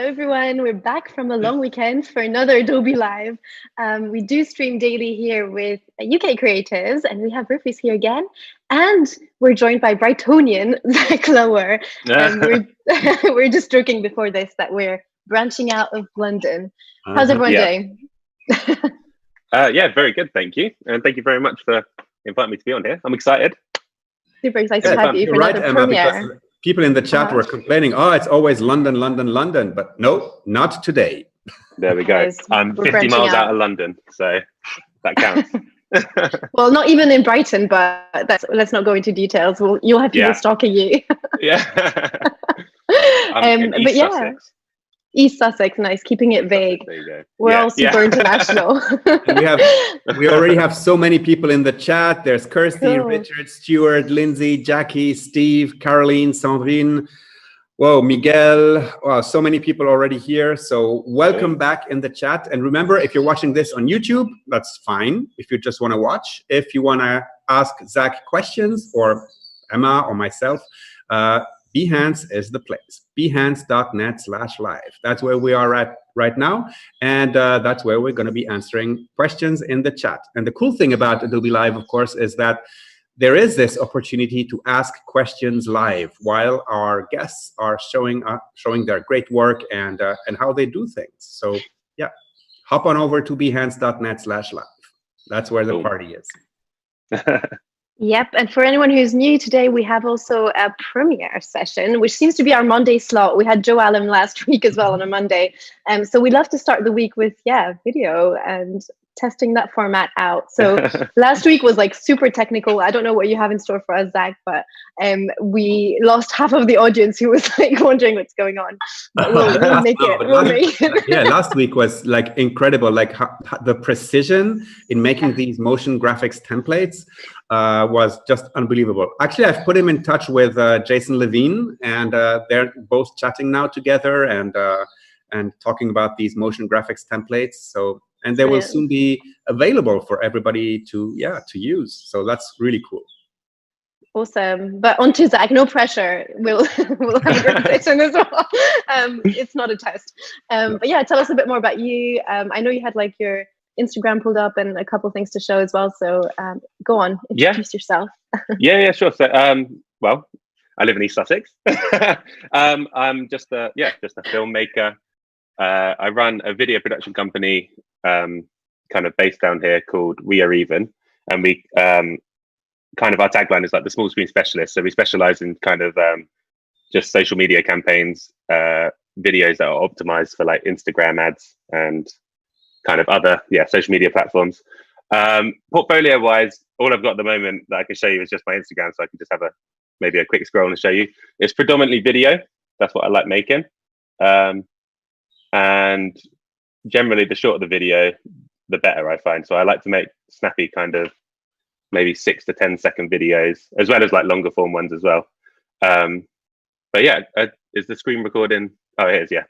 everyone. We're back from a long weekend for another Adobe Live. We do stream daily here with UK creatives, and we have Rufus here again. And we're joined by Brightonian Zach Lower. We're just joking before this that we're branching out of London. How's everyone doing? Yeah, very good, thank you. And thank you very much for inviting me to be on here. I'm excited. Super excited to have you for another premiere. People in the chat were complaining, oh, it's always London, London, London. But no, not today. There we go. I'm 50 miles out of London, so that counts. Well, not even in Brighton, but let's not go into details. You'll have people stalking you. Yeah. But yeah. Sussex. East Sussex, nice, keeping it vague. There you go. We're all super international. we already have so many people in the chat. There's Kirsty, Richard, Stuart, Lindsay, Jackie, Steve, Caroline, Sandrine, whoa, Miguel. Wow, so many people already here. So welcome back in the chat. And remember, if you're watching this on YouTube, that's fine. If you just want to watch, if you want to ask Zach questions or Emma or myself, Behance is the place. Behance.net/live. That's where we are at right now. And that's where we're going to be answering questions in the chat. And the cool thing about Adobe Live, of course, is that there is this opportunity to ask questions live while our guests are showing their great work and how they do things. So yeah, hop on over to behance.net/live. That's where the party is. Yep, and for anyone who's new today, we have also a premiere session, which seems to be our Monday slot. We had Joe Allen last week as well on a Monday. So we'd love to start the week with, video and testing that format out. So last week was like super technical. I don't know what you have in store for us, Zach, but we lost half of the audience who was like wondering what's going on. But we'll make it. Yeah, last week was like incredible. Like the precision in making these motion graphics templates was just unbelievable. Actually, I've put him in touch with Jason Levine, and they're both chatting now together and talking about these motion graphics templates. So. And they will soon be available for everybody to use. So that's really cool. Awesome. But on to Zach, no pressure. We'll have a great session as well. It's not a test. But yeah, tell us a bit more about you. I know you had like your Instagram pulled up and a couple of things to show as well. So go on, introduce yourself. Yeah, sure. So well, I live in East Sussex. I'm just a filmmaker. I run a video production company kind of based down here called We Are Even, and we kind of our tagline is like the small screen specialist. So we specialize in kind of just social media campaigns, videos that are optimized for like Instagram ads and kind of other social media platforms. Portfolio wise, all I've got at the moment that I can show you is just my Instagram, so I can just have maybe a quick scroll and show you. It's predominantly video. That's what I like making. And generally, the shorter the video, the better I find. So I like to make snappy kind of maybe 6 to 10 second videos, as well as like longer form ones as well. But yeah, is the screen recording? Oh, it is, yeah.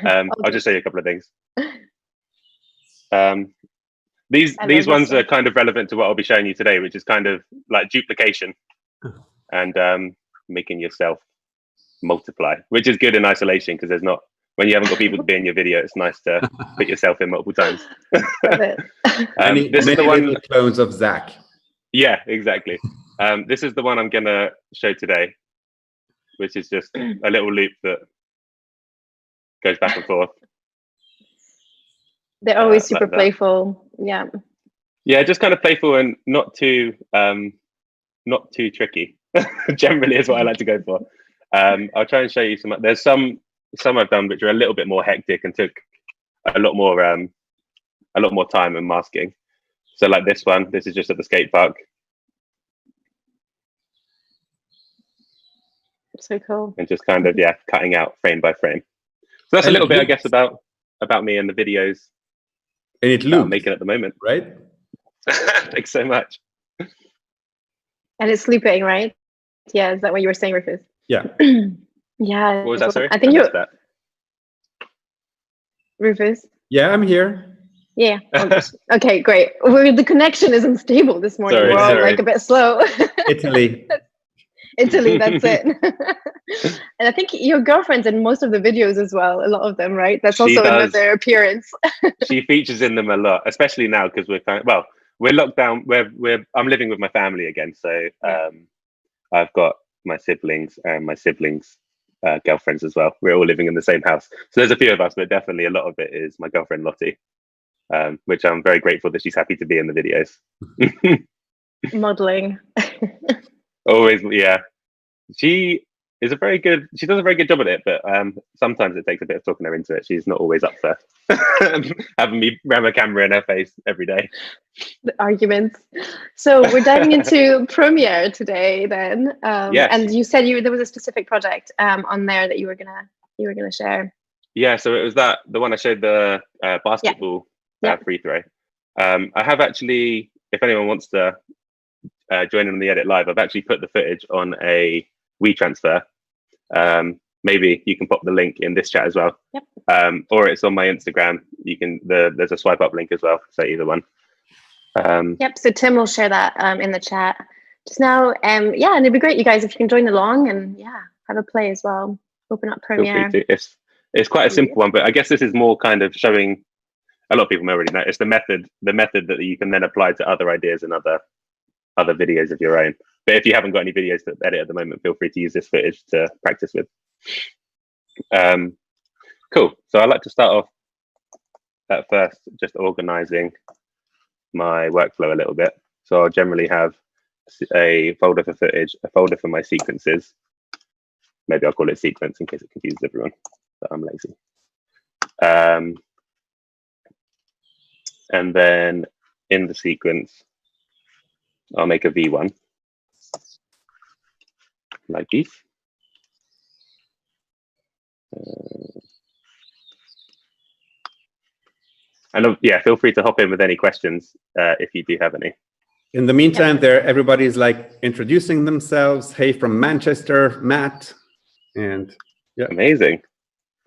I'll just show you a couple of things. These ones are kind of relevant to what I'll be showing you today, which is kind of like duplication and making yourself multiply, which is good in isolation because there's not. When you haven't got people to be in your video, it's nice to put yourself in multiple times. Many little clones of Zach. Yeah, exactly. This is the one I'm going to show today, which is just a little loop that goes back and forth. They're always super playful. Yeah. Yeah, just kind of playful and not too tricky. Generally is what I like to go for. I'll try and show you some. There's some I've done which are a little bit more hectic and took a lot more time and masking. So like this one, this is just at the skate park. So cool. And just kind of cutting out frame by frame. So that's a little bit, I guess, about me and the videos. And it loops, I'm making at the moment, right? Thanks so much. And it's looping, right? Yeah, is that what you were saying, Rufus? Yeah. Yeah. What was that, sorry? I think you're that. Rufus? Yeah, I'm here. Yeah. Okay, great. The connection is unstable this morning. We're all like a bit slow. Italy. Italy, that's it. And I think your girlfriend's in most of the videos as well, a lot of them, right? That's She also does. another appearance. She features in them a lot, especially now because we're locked down. I'm living with my family again, so I've got my siblings and my siblings' girlfriends as well. We're all living in the same house, so there's a few of us, but definitely a lot of it is my girlfriend Lottie, which I'm very grateful that she's happy to be in the videos. Modeling. Always, yeah. She does a very good job at it, but sometimes it takes a bit of talking her into it. She's not always up for having me ram a camera in her face every day. The arguments. So we're diving into Premiere today then. Yes. And you said there was a specific project on there that you were gonna share. Yeah, so it was the one I showed, the basketball free throw. I have actually, if anyone wants to join in on the edit live, I've actually put the footage on a WeTransfer. Maybe you can pop the link in this chat as well. Yep. Or it's on my Instagram. You can there's a swipe up link as well, so either one. Yep, so Tim will share that in the chat just now. And it'd be great, you guys, if you can join along and have a play as well. Open up Premiere. Feel free to. It's quite a simple one, but I guess this is more kind of showing, a lot of people may already know, it's the method that you can then apply to other ideas and other videos of your own. But if you haven't got any videos to edit at the moment, feel free to use this footage to practice with. Cool. So I'd like to start off at first just organizing my workflow a little bit. So I'll generally have a folder for footage, a folder for my sequences. Maybe I'll call it sequence in case it confuses everyone, but I'm lazy. And then in the sequence, I'll make a V1 like this. And feel free to hop in with any questions if you do have any. In the meantime, everybody's like introducing themselves. Hey, from Manchester, Matt, and amazing.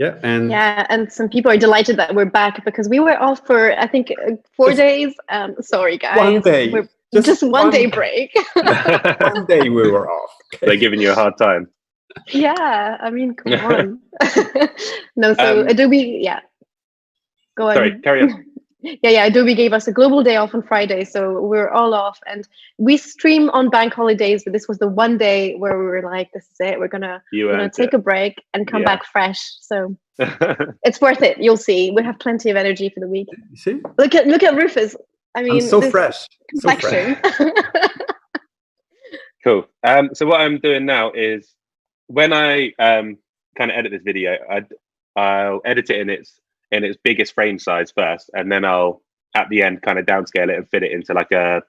And some people are delighted that we're back because we were off for I think 4 days. Sorry, guys. 1 day. Just one day break. 1 day we were off. Okay. They're giving you a hard time. Yeah, I mean, come on. No, so Adobe, go on. Sorry, carry on. Adobe gave us a global day off on Friday, so we're all off. And we stream on bank holidays, but this was the 1 day where we were like, this is it. We're gonna take a break and come back fresh. So it's worth it. You'll see. We have plenty of energy for the week. You see? Look at Rufus. I mean, I'm so fresh. So fresh. Cool. So what I'm doing now is when I kind of edit this video, I'll edit it in its biggest frame size first, and then I'll at the end kind of downscale it and fit it into like a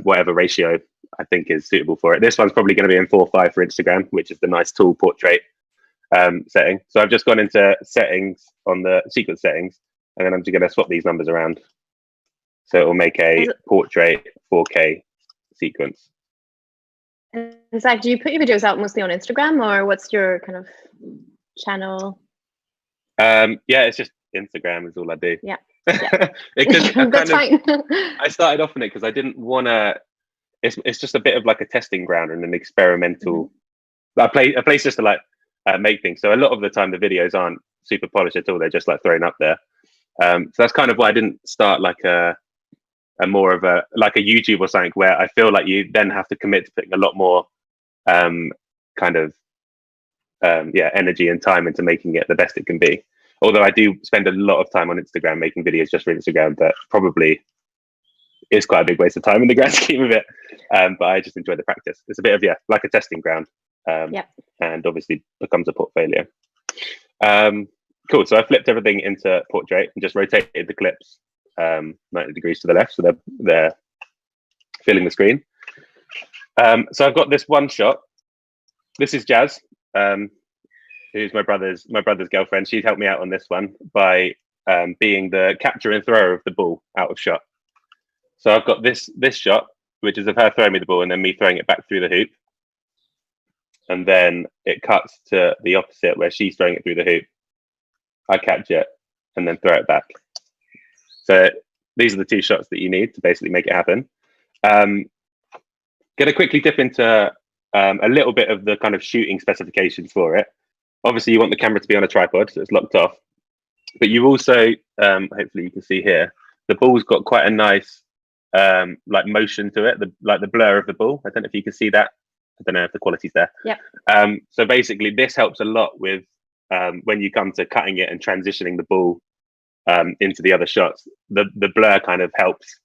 whatever ratio I think is suitable for it. This one's probably going to be in 4:5 for Instagram, which is the nice tool portrait setting. So I've just gone into settings on the sequence settings, and then I'm just going to swap these numbers around. So it will make a portrait 4K sequence. And Zach, do you put your videos out mostly on Instagram, or what's your kind of channel? It's just Instagram is all I do. Because That's fine. I started off on it because I didn't want to. It's just a bit of like a testing ground and an experimental. A place just to like make things. So a lot of the time the videos aren't super polished at all. They're just like thrown up there. So that's kind of why I didn't start like a more of a like a YouTube or something where I feel like you then have to commit to putting a lot more energy and time into making it the best it can be. Although I do spend a lot of time on Instagram making videos just for Instagram, that probably is quite a big waste of time in the grand scheme of it. But I just enjoy the practice. It's a bit of like a testing ground, and obviously becomes a portfolio. Cool. So I flipped everything into portrait and just rotated the clips 90 degrees to the left, so they're filling the screen. So I've got this one shot. This is Jazz, who's my brother's girlfriend. She's helped me out on this one by being the capture and thrower of the ball out of shot. So I've got this shot, which is of her throwing me the ball and then me throwing it back through the hoop. And then it cuts to the opposite where she's throwing it through the hoop. I catch it and then throw it back. So these are the two shots that you need to basically make it happen. Going to quickly dip into a little bit of the kind of shooting specifications for it. Obviously, you want the camera to be on a tripod, so it's locked off. But you also, hopefully you can see here, the ball's got quite a nice like motion to it, like the blur of the ball. I don't know if you can see that. I don't know if the quality's there. Yeah. So basically, this helps a lot with when you come to cutting it and transitioning the ball into the other shots. The blur kind of helps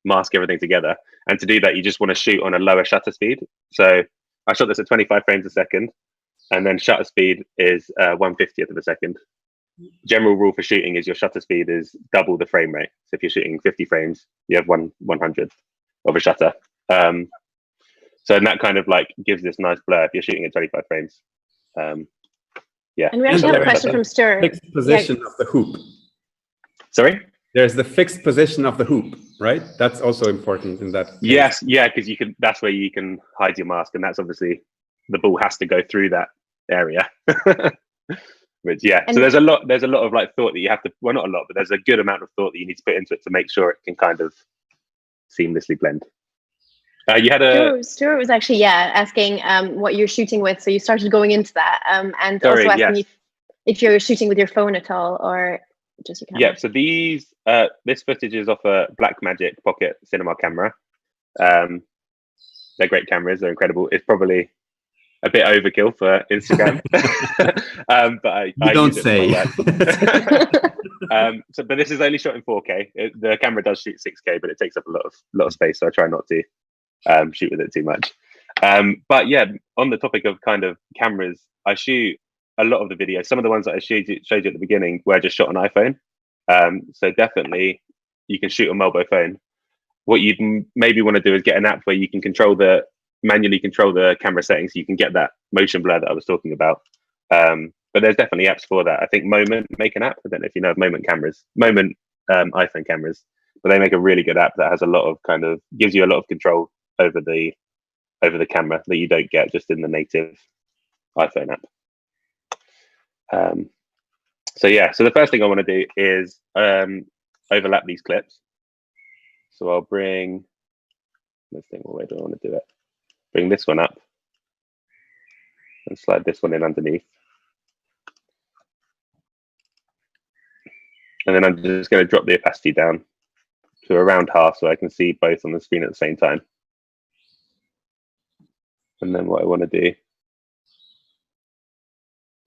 mask everything together. And to do that, you just want to shoot on a lower shutter speed. So I shot this at 25 frames a second, and then shutter speed is 1/50th of a second. General rule for shooting is your shutter speed is double the frame rate. So if you're shooting 50 frames, you have 1/100th of a shutter. So that kind of like gives this nice blur if you're shooting at 25 frames. Yeah. And we actually have a question from Stuart. Fixed position of the hoop. Sorry? There's the fixed position of the hoop, right? That's also important in that case. Yes, yeah, because you can. That's where you can hide your mask, and that's obviously the ball has to go through that area. Which so there's a lot of like thought that you have to. Well, not a lot, but there's a good amount of thought that you need to put into it to make sure it can kind of seamlessly blend. You had Stuart was actually asking what you're shooting with. So you started going into that, and Sorry, also asking if you're shooting with your phone at all or just your camera. Yeah. So this footage is off a Blackmagic Pocket Cinema camera. They're great cameras. They're incredible. It's probably a bit overkill for Instagram, but I don't use it say. But this is only shot in 4K. The camera does shoot 6K, but it takes up a lot of space, so I try not to shoot with it too much. But yeah, on the topic of kind of cameras, I shoot a lot of the videos. Some of the ones that I showed you at the beginning were just shot on iPhone. So definitely you can shoot on mobile phone. What you'd maybe want to do is get an app where you can manually control the camera settings, so you can get that motion blur that I was talking about. But there's definitely apps for that. I think Moment make an app. I don't know if you know of Moment iPhone cameras, but they make a really good app that has a lot of gives you a lot of control over the camera that you don't get just in the native iPhone app. So the first thing I want to do is overlap these clips. So I'll bring, let's think, what way do I want to do it? Bring this one up and slide this one in underneath. And then I'm just going to drop the opacity down to around half so I can see both on the screen at the same time. And then what I want to do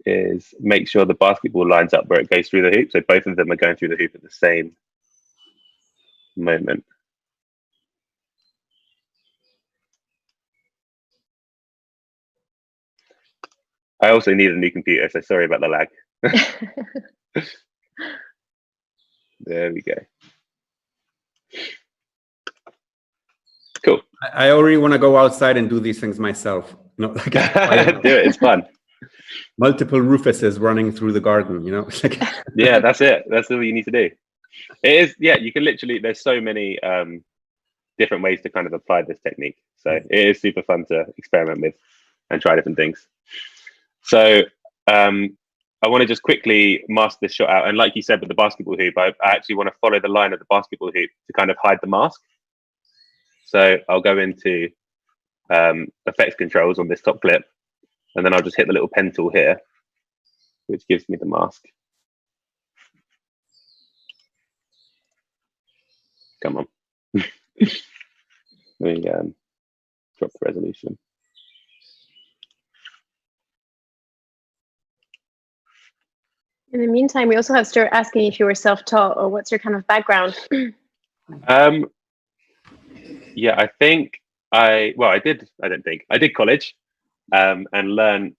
is make sure the basketball lines up where it goes through the hoop. So both of them are going through the hoop at the same moment. I also need a new computer, so sorry about the lag. There we go. Cool. I already want to go outside and do these things myself. No, like Do it, it's fun. Multiple Rufuses running through the garden, you know? Yeah, that's it. That's all you need to do. It is, you can literally, there's so many different ways to kind of apply this technique. So it is super fun to experiment with and try different things. So I want to just quickly mask this shot out. And like you said with the basketball hoop, I actually want to follow the line of the basketball hoop to kind of hide the mask. So I'll go into effects controls on this top clip, and then I'll just hit the little pen tool here, which gives me the mask. Come on. Let me drop the resolution. In the meantime, we also have Stuart asking if you were self-taught or what's your kind of background. Yeah, I think I did college and learned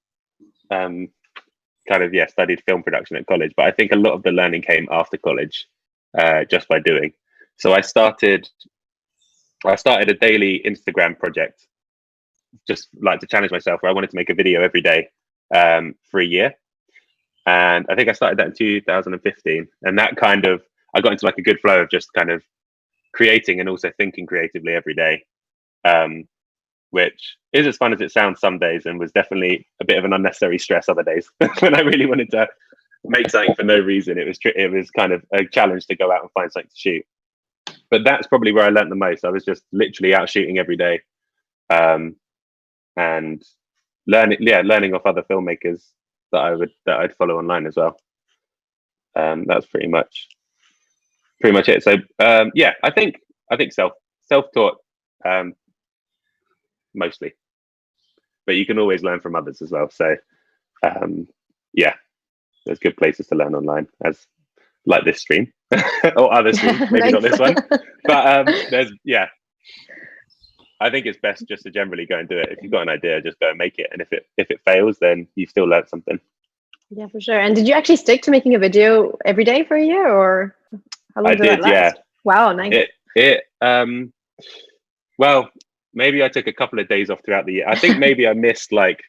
studied film production at college, but I think a lot of the learning came after college just by doing. So I started a daily Instagram project, just like to challenge myself, where I wanted to make a video every day for a year. And I think I started that in 2015. And that kind of, I got into like a good flow of just kind of creating and also thinking creatively every day, which is as fun as it sounds some days, and was definitely a bit of an unnecessary stress other days. When I really wanted to make something for no reason, it was kind of a challenge to go out and find something to shoot. But that's probably where I learned the most. I was just literally out shooting every day. And and learning off other filmmakers that I'd follow online as well. That's pretty much it. So yeah, I think self-taught mostly, but you can always learn from others as well. So yeah, there's good places to learn online, as like this stream or other streams, maybe not this one, but there's I think it's best just to generally go and do it. If you've got an idea, just go and make it, and if it fails, then you've still learned something. Yeah, for sure. And did you actually stick to making a video every day for a year, or how long did that last? Yeah. Wow, nice. Well, maybe I took a couple of days off throughout the year. I think maybe I missed like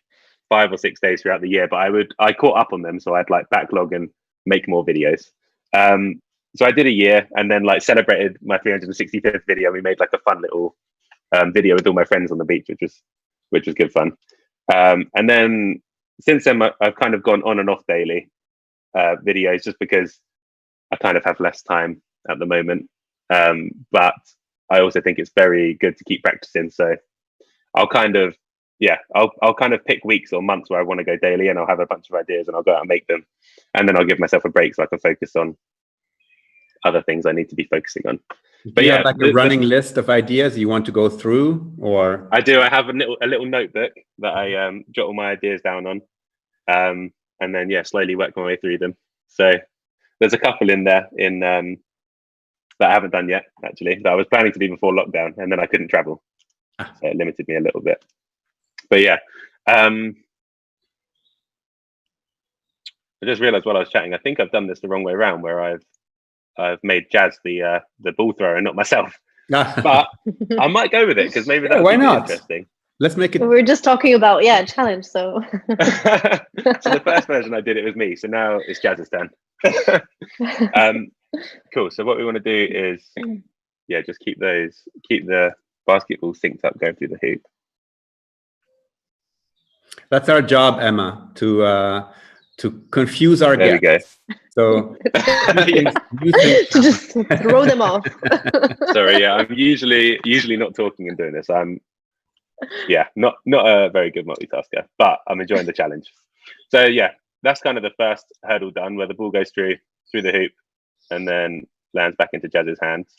5 or 6 days throughout the year, but I caught up on them, so I'd like backlog and make more videos. So I did a year, and then like celebrated my 365th video. We made like a fun little video with all my friends on the beach, which was good fun. And then since then, I've kind of gone on and off daily videos, just because I kind of have less time at the moment. But I also think it's very good to keep practicing. So I'll kind of pick weeks or months where I want to go daily, and I'll have a bunch of ideas, and I'll go out and make them, and then I'll give myself a break so I can focus on other things I need to be focusing on. But you have like a running list of ideas you want to go through, or? I do. I have a little notebook that I jot all my ideas down on, and then slowly work my way through them. So there's a couple in there that I haven't done yet, actually, that I was planning to do before lockdown, and then I couldn't travel, so it limited me a little bit. But yeah, I just realized while I was chatting, I think I've done this the wrong way around, where I've made Jazz the ball thrower and not myself. But I might go with it, because maybe that's interesting. Let's make it. We were just talking about challenge. So so the first version I did, it was me. So now it's Jazz's turn. Cool. So what we want to do is just keep the basketball synced up going through the hoop. That's our job, Emma, to confuse our guests. There we go. So to just throw them off. Sorry, I'm usually not talking and doing this. I'm not a very good multitasker, but I'm enjoying the challenge. So yeah, that's kind of the first hurdle done, where the ball goes through the hoop and then lands back into Jazz's hands,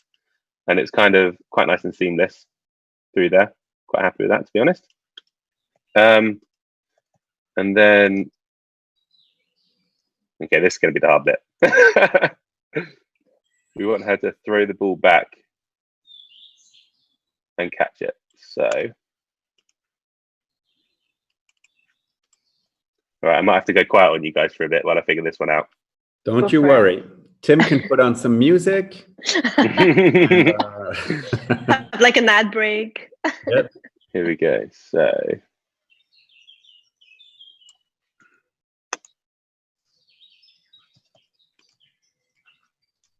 and it's kind of quite nice and seamless through there. Quite happy with that, to be honest. And then okay, this is going to be the hard bit. We want her to throw the ball back and catch it. So, all right, I might have to go quiet on you guys for a bit while I figure this one out. Don't you worry. Tim can put on some music. Like an ad break. Yep. Here we go. So.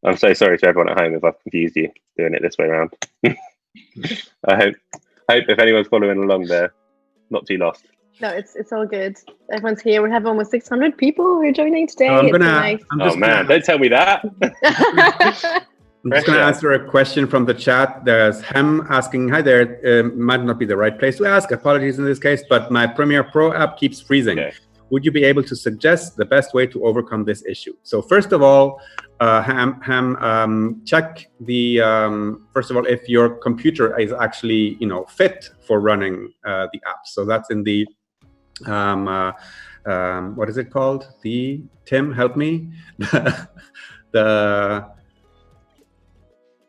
I'm so sorry to everyone at home if I've confused you doing it this way around. I hope if anyone's following along, they're not too lost. No, it's all good. Everyone's here. We have almost 600 people who are joining today. Don't tell me that. I'm just going to answer a question from the chat. There's Hem asking, hi there, might not be the right place to ask, apologies in this case, but my Premiere Pro app keeps freezing. Okay. Would you be able to suggest the best way to overcome this issue? So first of all, check the, first of all, if your computer is actually, fit for running the app. So that's in the, what is it called? Tim, help me.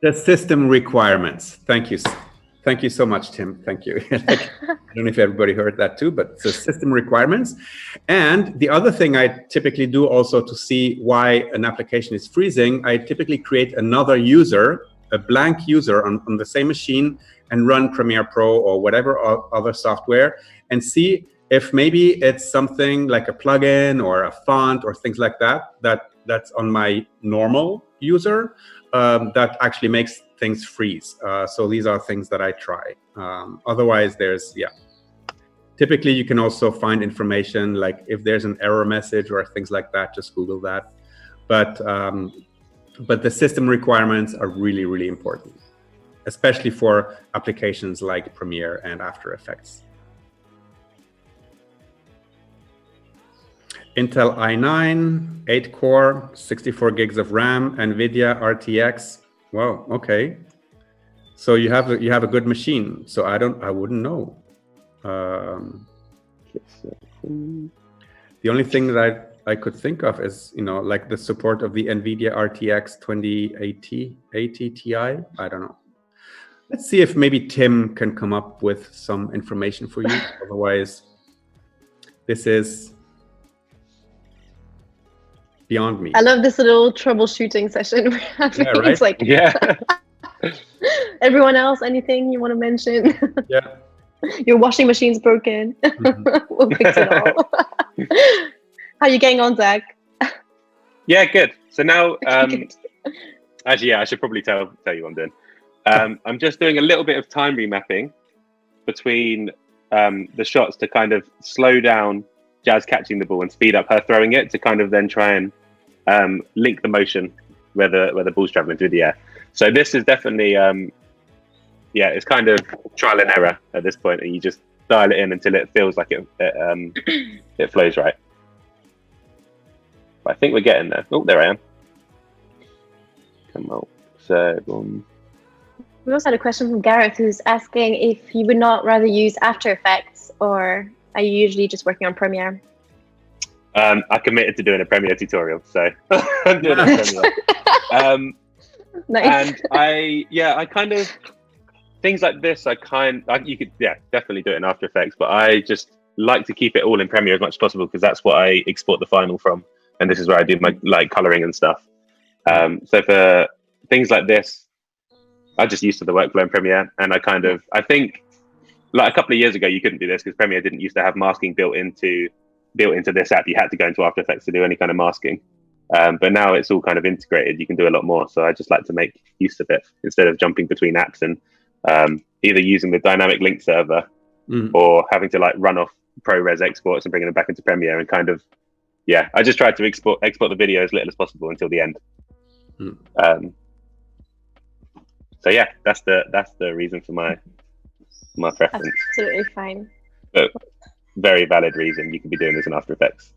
the system requirements. Thank you. Thank you so much, Tim. Thank you. I don't know if everybody heard that too, but it's the system requirements. And the other thing I typically do also to see why an application is freezing, I typically create another user, a blank user on the same machine, and run Premiere Pro or whatever other software, and see if maybe it's something like a plugin or a font or things like that's on my normal user that actually makes things freeze. So these are things that I try. Otherwise, typically you can also find information like if there's an error message or things like that, just Google that. But the system requirements are really, really important, especially for applications like Premiere and After Effects. Intel i9, 8-core, 64 gigs of RAM, NVIDIA RTX. Wow, okay. So you have a good machine. So I wouldn't know. The only thing that I could think of is, like the support of the NVIDIA RTX 2080 Ti. I don't know. Let's see if maybe Tim can come up with some information for you. Otherwise, this is beyond me. I love this little troubleshooting session we're having. Yeah, right? It's like, Yeah. everyone else, anything you want to mention? Yeah. Your washing machine's broken. We'll fix it all. How are you getting on, Zach? Yeah, good. So now, Good. actually, yeah, I should probably tell you what I'm doing. I'm just doing a little bit of time remapping between the shots to kind of slow down Jazz catching the ball and speed up her throwing it to kind of then try and link the motion where the ball's traveling through the air. So this is definitely, it's kind of trial and error at this point, and you just dial it in until it feels like it flows right. But I think we're getting there. Oh, there I am. Come on. So, boom. We also had a question from Gareth who's asking if you would not rather use After Effects, or are you usually just working on Premiere? I committed to doing a Premiere tutorial, so I'm doing a Premiere. Nice. And I kind of, things like this, you could definitely do it in After Effects, but I just like to keep it all in Premiere as much as possible because that's what I export the final from, and this is where I do my like coloring and stuff. So for things like this, I'm just used to the workflow in Premiere, and I think like a couple of years ago you couldn't do this because Premiere didn't used to have masking built into this app. You had to go into After Effects to do any kind of masking. But now it's all kind of integrated. You can do a lot more. So I just like to make use of it instead of jumping between apps and either using the dynamic link server or having to like run off ProRes exports and bringing them back into Premiere and kind of, I just tried to export the video as little as possible until the end. So yeah, that's the reason for my preference. Absolutely fine. But very valid reason. You can be doing this in After Effects.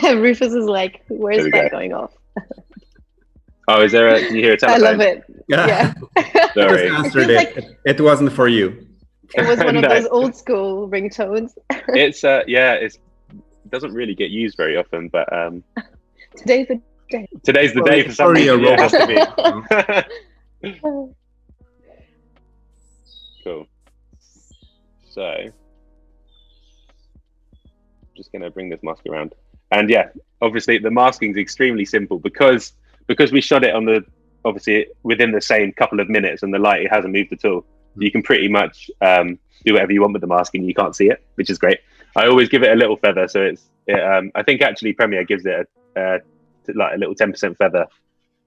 Rufus is like, where's that going off? Oh, is there can you hear a telephone? I love it. Yeah. Sorry. It wasn't for you. It was one of those old school ringtones. It's it doesn't really get used very often, but Today's the day. Today's the day for some reason. Yeah, it has to be. Cool. So I'm just gonna bring this mask around. And yeah, obviously the masking is extremely simple because we shot it on obviously within the same couple of minutes and the light, it hasn't moved at all. You can pretty much do whatever you want with the masking. You can't see it, which is great. I always give it a little feather. So I think actually Premiere gives it like a little 10% feather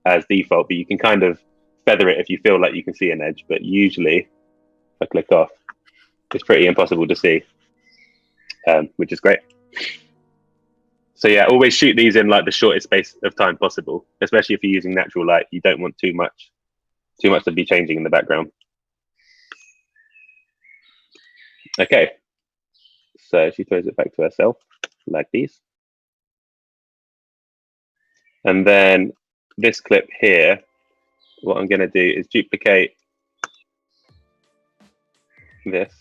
as default, but you can kind of feather it if you feel like you can see an edge. But usually if I click off, it's pretty impossible to see, which is great. So yeah, always shoot these in like the shortest space of time possible, especially if you're using natural light. You don't want too much to be changing in the background. Okay, so she throws it back to herself like these. And then this clip here, what I'm going to do is duplicate this.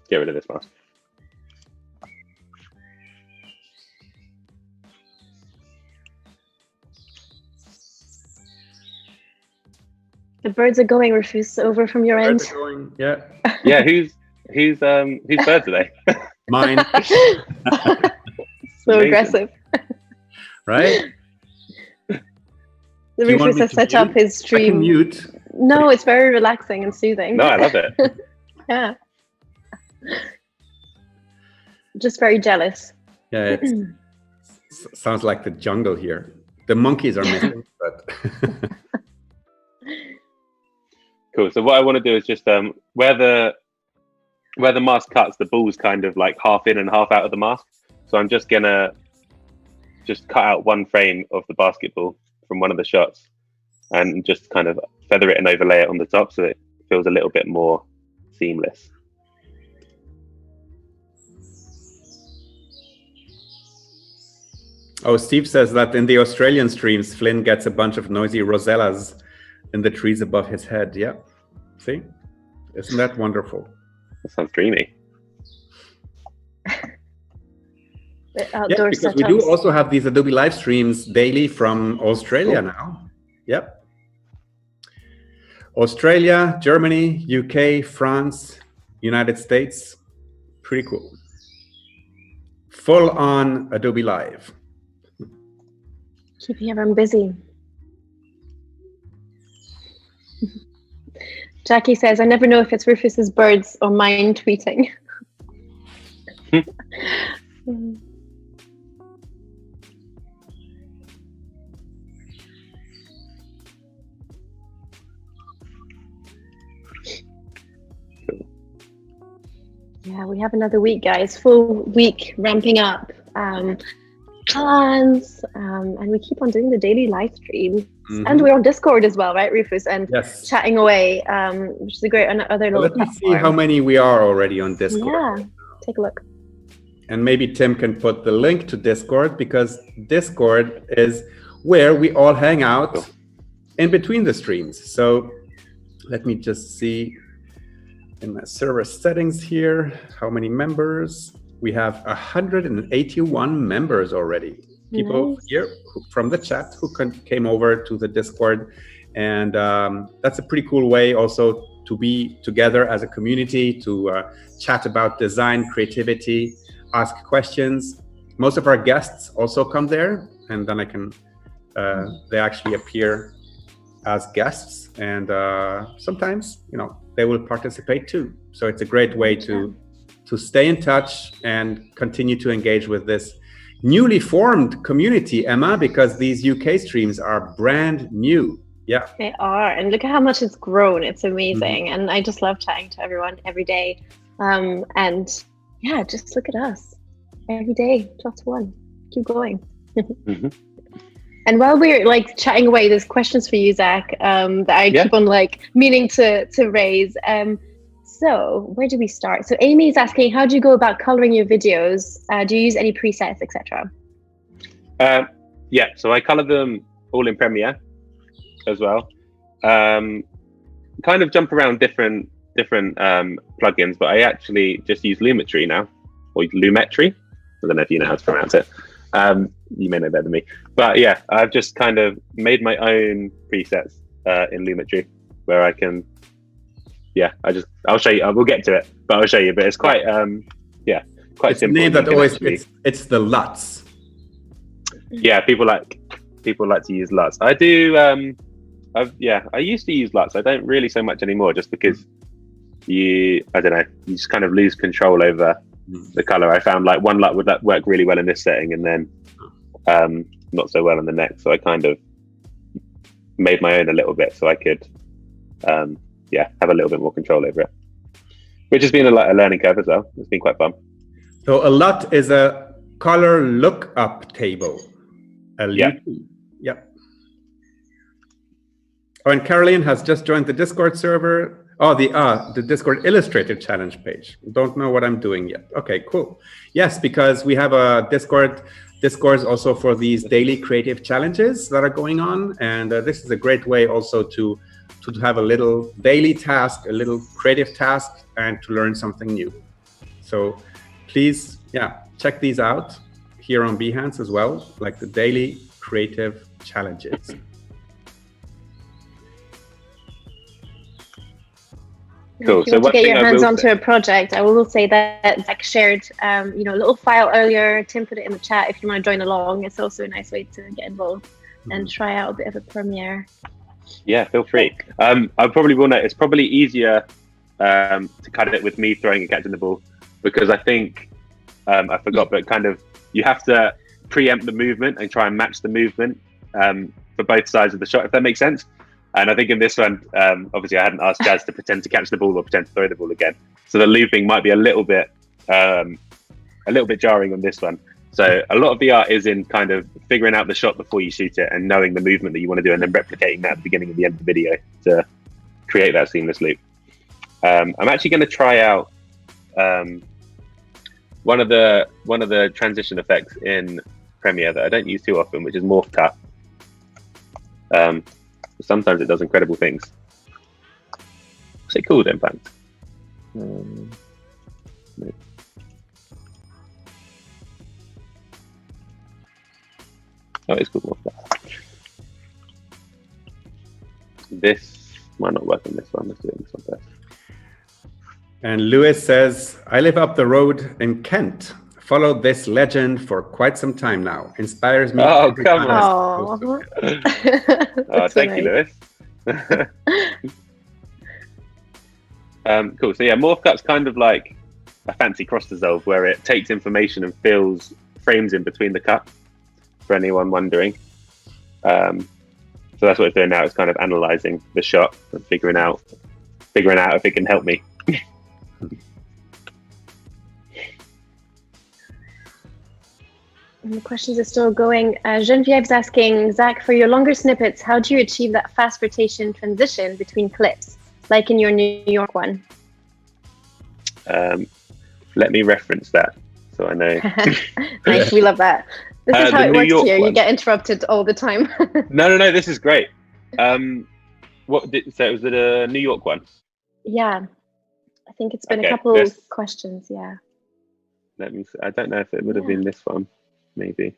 Get rid of this mask. The birds are going, Rufus, over from your end. Birds are going, yeah. Yeah, whose birds are they? Mine. So Amazing. aggressive. Right? The Do you want Rufus me has to set mute? up his I can stream. mute. No, it's very relaxing and soothing. No, I love it. Yeah. Just very jealous. Yeah, it sounds like the jungle here. The monkeys are missing, but Cool. So what I want to do is just where the mask cuts, the ball's kind of like half in and half out of the mask. So I'm just gonna cut out one frame of the basketball from one of the shots and just kind of feather it and overlay it on the top so it feels a little bit more seamless. Oh, Steve says that in the Australian streams, Flynn gets a bunch of noisy rosellas in the trees above his head. Yeah, see? Isn't that wonderful? That sounds dreamy. Outdoor because we do also have these Adobe live streams daily from Australia now. Yep. Australia, Germany, UK, France, United States. Pretty cool. Full on Adobe Live. Keeping everyone busy. Jackie says, I never know if it's Rufus's birds or mine tweeting. Yeah, we have another week, guys. Full week ramping up plans, and we keep on doing the daily live stream. And we're on Discord as well, right, Rufus? And yes, chatting away, which is a great other little platform. Let me see how many we are already on Discord. Yeah, take a look. And maybe Tim can put the link to Discord, because Discord is where we all hang out in between the streams. So let me just see in my server settings here, how many members? We have 181 members already. People here from the chat who came over to the Discord. And that's a pretty cool way also to be together as a community, to chat about design, creativity, ask questions. Most of our guests also come there, and then I can, they actually appear as guests, and sometimes, you know, they will participate too. So it's a great way to stay in touch and continue to engage with this newly formed community, Emma, because these UK streams are brand new. Yeah, they are, and look at how much it's grown. It's amazing, and I just love chatting to everyone every day. And yeah, just look at us every day, 12 to 1. Keep going. And while we're like chatting away, there's questions for you, Zach, that I keep on like meaning to raise. So where do we start? So Amy is asking, how do you go about coloring your videos? Do you use any presets, etc.? Yeah, so I color them all in Premiere as well. Kind of jump around different plugins, but I actually just use Lumetri now, or Lumetri. I don't know if you know how to pronounce it. You may know better than me, but yeah, I've just kind of made my own presets in Lumetri, where I can, I'll show you. We'll get to it, but I'll show you. But it's quite, quite it's simple. Name that always it's the LUTs. Yeah, people like to use LUTs. I do. I used to use LUTs. I don't really so much anymore, just because you just kind of lose control over the color. I found like one LUT would work really well in this setting, and then not so well in the next. So I kind of made my own a little bit, so I could have a little bit more control over it, which has been a learning curve as well. It's been quite fun. So a LUT is a color lookup table. Yep. Oh, and Caroline has just joined the Discord server. Oh, the Discord Illustrated challenge page. Don't know what I'm doing yet. Okay, cool. Yes, because we have a Discord also for these daily creative challenges that are going on, and this is a great way also to have a little daily task, a little creative task, and to learn something new. So please, check these out here on Behance as well, like the daily creative challenges. Cool. If you want to get your hands onto a project, I will say that Zach shared a little file earlier. Tim put it in the chat if you want to join along. It's also a nice way to get involved and try out a bit of a Premiere. Yeah, feel free. I probably will note it's probably easier to cut it with me throwing a catch in the ball, because I think I forgot, but kind of you have to preempt the movement and try and match the movement for both sides of the shot, if that makes sense. And I think in this one, obviously I hadn't asked Jazz to pretend to catch the ball or pretend to throw the ball again. So the looping might be a little bit jarring on this one. So a lot of the art is in kind of figuring out the shot before you shoot it and knowing the movement that you want to do, and then replicating that at the beginning and the end of the video to create that seamless loop. I'm actually going to try out one of the transition effects in Premiere that I don't use too often, which is morph cut. Sometimes it does incredible things. What's it called, in fact? No. Oh, it's called morph cut. This might not work on this one. Let's do it on this one first. And Lewis says, I live up the road in Kent. Followed this legend for quite some time now. Inspires me. Oh, come on. Oh, thank you, Lewis. Cool. So yeah, morph cut's kind of like a fancy cross dissolve where it takes information and fills frames in between the cut, for anyone wondering. So that's what it's doing now. It's kind of analyzing the shot and figuring out if it can help me. And the questions are still going. Genevieve's asking, Zach, for your longer snippets, how do you achieve that fast rotation transition between clips, like in your New York one? Let me reference that so I know. Nice, we love that. This is how it works here. You get interrupted all the time. No, this is great. So was it a New York one? Yeah, I think it's been a couple questions. Yeah. Let me. I don't know if it would have been this one. Maybe.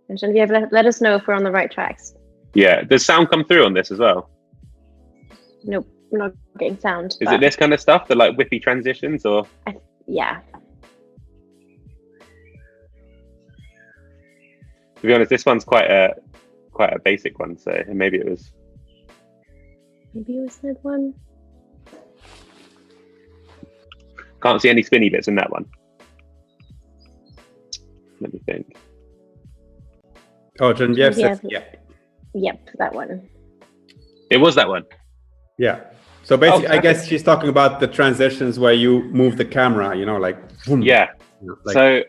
And Genevieve, let us know if we're on the right tracks. Yeah. Does sound come through on this as well? Nope, we're not getting sound. Is it this kind of stuff, the like whippy transitions, or? Yeah. To be honest, this one's quite a basic one, so maybe it was. Maybe it was that one. Can't see any spinny bits in that one. Let me think. Oh, Genevieve says, yeah. Yep, that one. It was that one. Yeah. So basically, I guess she's talking about the transitions where you move the camera, like. Boom. Yeah. Like, so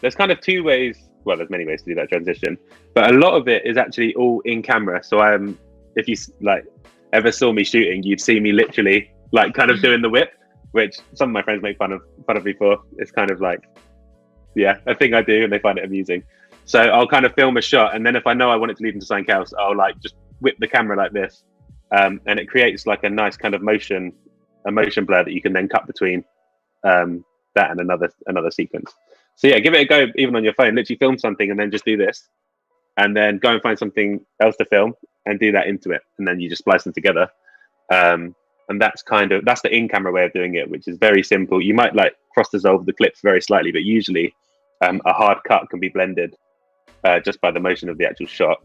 there's kind of two ways. Well, there's many ways to do that transition, but a lot of it is actually all in camera. So if you like ever saw me shooting, you'd see me literally like kind of doing the whip, which some of my friends make fun of me for. It's kind of like, yeah, a thing I do, and they find it amusing. So I'll kind of film a shot, and then if I know I want it to lead into something else, I'll like just whip the camera like this, and it creates like a nice kind of motion blur that you can then cut between that and another sequence. So yeah, give it a go even on your phone. Literally film something and then just do this, and then go and find something else to film and do that into it, and then you just splice them together. And that's the in-camera way of doing it, which is very simple. You might like cross dissolve the clips very slightly, but usually a hard cut can be blended just by the motion of the actual shot.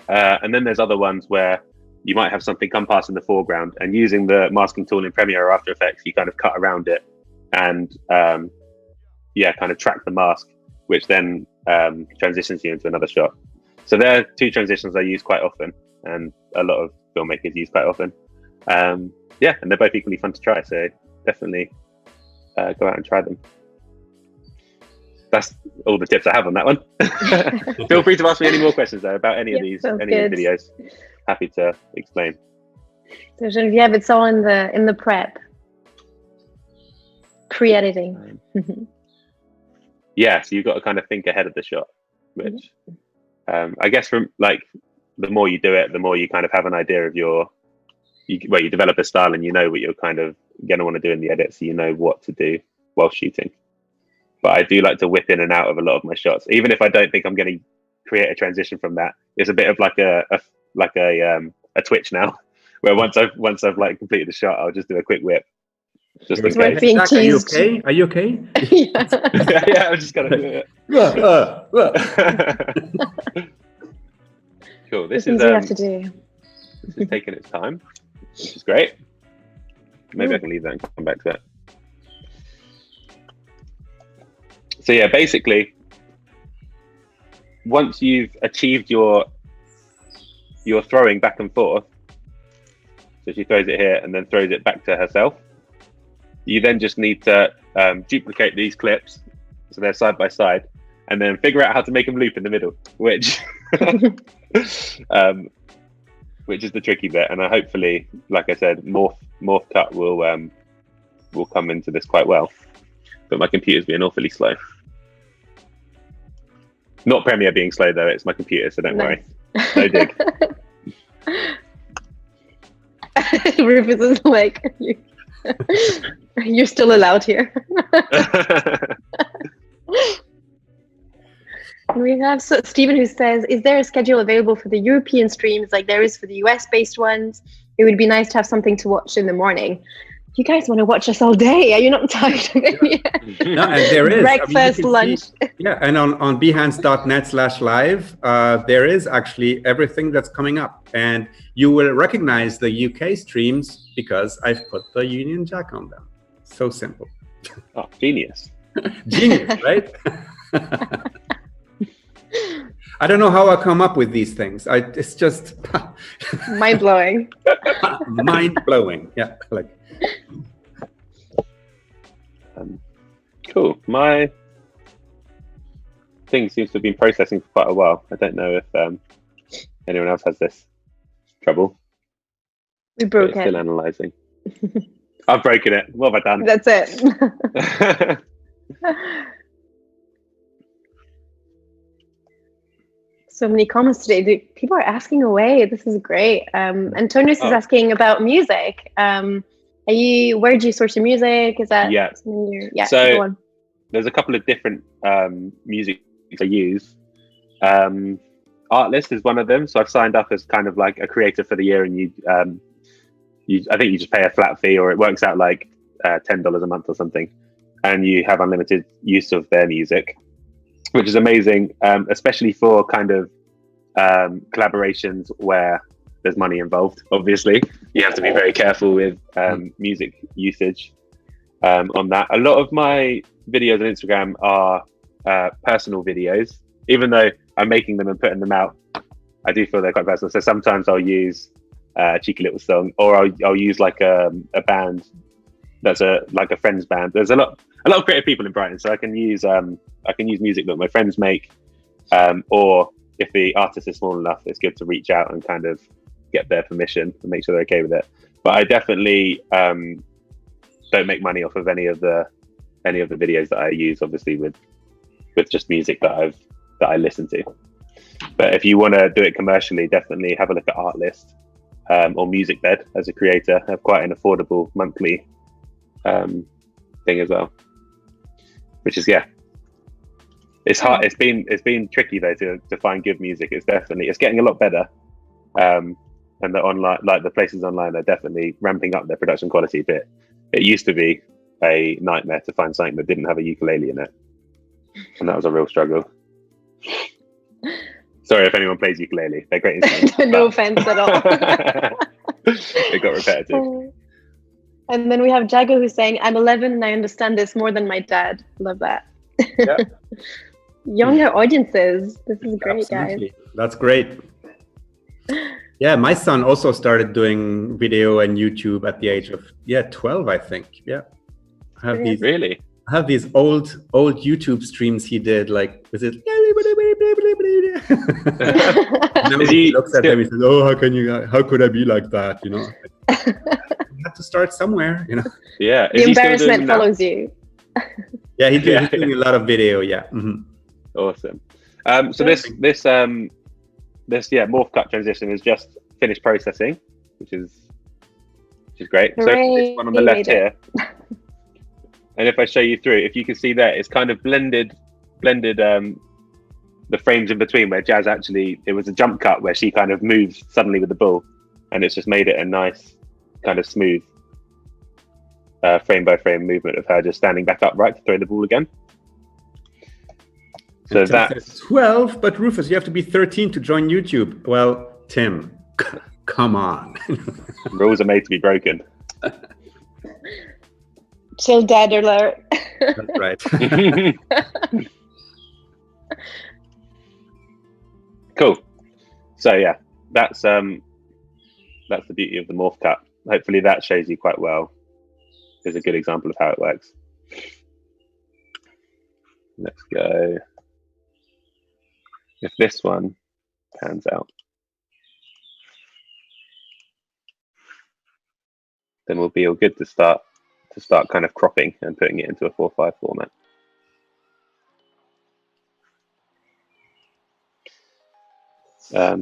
And then there's other ones where you might have something come past in the foreground, and using the masking tool in Premiere or After Effects, you kind of cut around it and kind of track the mask, which then transitions you into another shot. So there are two transitions I use quite often, and a lot of filmmakers use quite often. And they're both equally fun to try, so definitely go out and try them. That's all the tips I have on that one. Feel free to ask me any more questions though about any of these videos. Happy to explain. So Genevieve, it's all in the prep, pre-editing. Yeah, so you've got to kind of think ahead of the shot, which I guess from like the more you do it, the more you kind of have an idea of you develop a style, and you know what you're kind of going to want to do in the edit, so you know what to do while shooting. But I do like to whip in and out of a lot of my shots, even if I don't think I'm going to create a transition from that. It's a bit of like a twitch now, where once I've like completed the shot, I'll just do a quick whip. Just in case. Being Zach, teased. Are you okay? Yeah, I'm just gonna do it. Cool. This is we have to do. This is taking its time, which is great. Maybe I can leave that and come back to it. So yeah, basically, once you've achieved your throwing back and forth, so she throws it here and then throws it back to herself, you then just need to duplicate these clips so they're side by side, and then figure out how to make them loop in the middle, which which is the tricky bit. And I hopefully, like I said, morph cut will come into this quite well. But my computer's being awfully slow. Not Premiere being slow though, it's my computer, so don't worry. No dig. Rufus is like, you're still allowed here. We have Stephen who says, is there a schedule available for the European streams like there is for the US based ones? It would be nice to have something to watch in the morning. You guys want to watch us all day? Are you not tired of it yet? No, and there is breakfast, lunch. Yeah, and on behance.net/live, there is actually everything that's coming up, and you will recognize the UK streams because I've put the Union Jack on them. So simple. Oh, genius! Genius, right? I don't know how I come up with these things. It's just mind blowing. Mind blowing. Yeah, like. Cool. My thing seems to have been processing for quite a while. I don't know if anyone else has this trouble. We broke it. Still analysing. I've broken it. What have I done? That's it. So many comments today. People are asking away. This is great. Antonius is asking about music. Where do you source your music? Is that So there's a couple of different music I use. Artlist is one of them. So I've signed up as kind of like a creator for the year, and I think you just pay a flat fee, or it works out like $10 a month or something, and you have unlimited use of their music, which is amazing, especially for kind of collaborations where there's money involved. Obviously, you have to be very careful with music usage on that. A lot of my videos on Instagram are personal videos, even though I'm making them and putting them out. I do feel they're quite personal. So sometimes I'll use a cheeky little song, or I'll use like a band that's like a friend's band. There's a lot of creative people in Brighton, so I can use music that my friends make, or if the artist is small enough, it's good to reach out and kind of get their permission and make sure they're okay with it. But I definitely don't make money off of any of the videos that I use, obviously with just music that I listen to. But if you want to do it commercially, definitely have a look at Artlist or MusicBed as a creator. Have quite an affordable monthly thing as well, which is it's hard. It's been tricky though to find good music. It's getting a lot better, and the places online are definitely ramping up their production quality. But it used to be a nightmare to find something that didn't have a ukulele in it, and that was a real struggle. Sorry if anyone plays ukulele; they're great instruments. No offense at all. It got repetitive. And then we have Jago who's saying, I'm 11 and I understand this more than my dad. Love that. Yeah. Younger audiences. This is great, Absolutely. guys. That's great. Yeah, my son also started doing video and YouTube at the age of 12, I think. Yeah. I have these old YouTube streams he did, like, was it? And then he looks at them, he says, "Oh, how could I be like that?" You know. You have to start somewhere, you know. Yeah. The embarrassment follows you. Yeah, he's doing a lot of video. Yeah. Mm-hmm. Awesome. So this morph cut transition is just finished processing, which is great. Hooray, so this one on the left here, and if I show you through, if you can see there, it's kind of blended the frames in between, where Jazz it was a jump cut where she kind of moves suddenly with the ball, and it's just made it a nice kind of smooth frame by frame movement of her just standing back upright to throw the ball again. So that's 12, but Rufus, you have to be 13 to join YouTube. Well, Tim, come on. Rules are made to be broken. Chill dad alert. That's right. Cool. So yeah, that's the beauty of the morph cut. Hopefully that shows you quite well. Is a good example of how it works. Let's go. If this one pans out. then we'll be all good to start kind of cropping and putting it into a 4:5 format. Are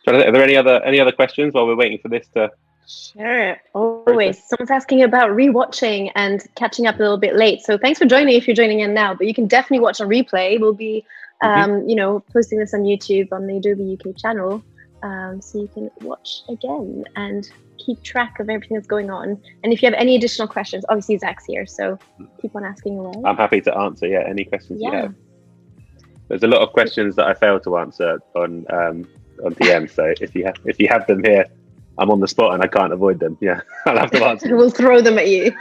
there any other questions while we're waiting for this to? Sure, always. Someone's asking about rewatching and catching up a little bit late. So thanks for joining if you're joining in now, but you can definitely watch on replay. We'll be, you know, posting this on YouTube on the Adobe UK channel, so you can watch again and keep track of everything that's going on. And if you have any additional questions, obviously Zach's here, so keep on asking away. I'm happy to answer, any questions you have. There's a lot of questions that I failed to answer on DM, so if you have them here, I'm on the spot and I can't avoid them. I'll have to answer. We'll throw them at you.